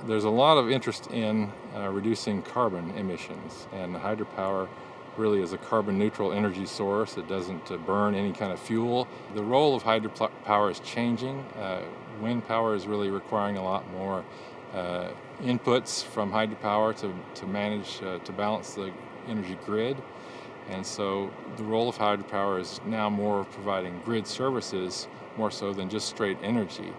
There's a lot of interest in reducing carbon emissions, and hydropower really is a carbon neutral energy source. It doesn't burn any kind of fuel. The role of hydropower is changing. Wind power is really requiring a lot more inputs from hydropower to manage, to balance the energy grid. And so the role of hydropower is now more providing grid services more so than just straight energy.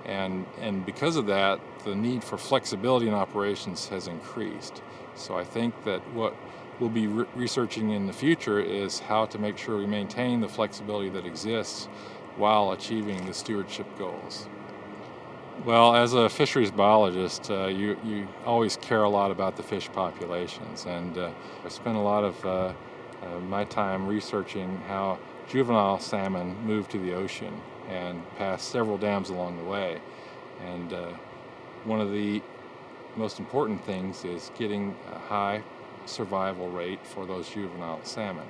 And because of that, the need for flexibility in operations has increased. So I think that what we'll be researching in the future is how to make sure we maintain the flexibility that exists while achieving the stewardship goals. Well, as a fisheries biologist, you always care a lot about the fish populations, and I spent a lot of my time researching how juvenile salmon move to the ocean and pass several dams along the way. And one of the most important things is getting a high survival rate for those juvenile salmon.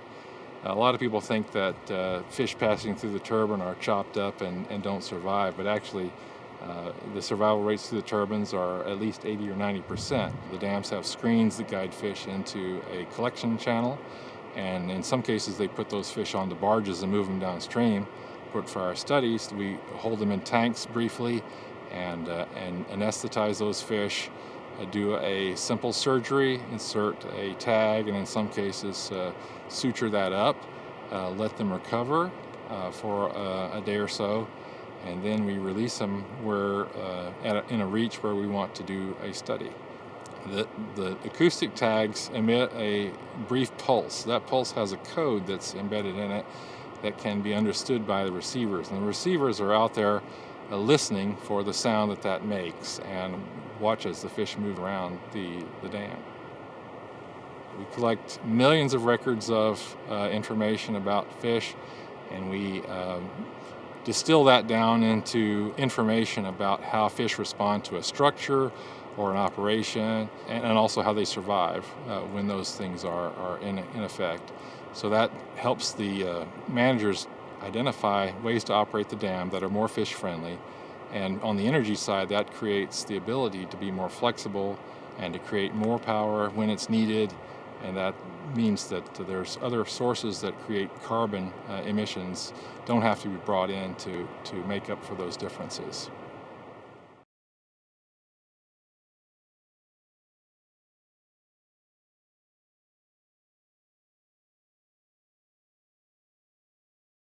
A lot of people think that fish passing through the turbine are chopped up and don't survive, but actually the survival rates through the turbines are at least 80 or 90%. The dams have screens that guide fish into a collection channel, and in some cases they put those fish onto barges and move them downstream. But for our studies, we hold them in tanks briefly and anesthetize those fish, do a simple surgery, insert a tag, and in some cases suture that up, let them recover for a day or so, and then we release them in a reach where we want to do a study. The acoustic tags emit a brief pulse. That pulse has a code that's embedded in it that can be understood by the receivers. And the receivers are out there listening for the sound that makes and watch as the fish move around the dam. We collect millions of records of information about fish, and we distill that down into information about how fish respond to a structure or an operation, and also how they survive when those things are in effect. So that helps the managers identify ways to operate the dam that are more fish friendly. And on the energy side, that creates the ability to be more flexible and to create more power when it's needed. And that means that there's other sources that create carbon emissions don't have to be brought in to make up for those differences.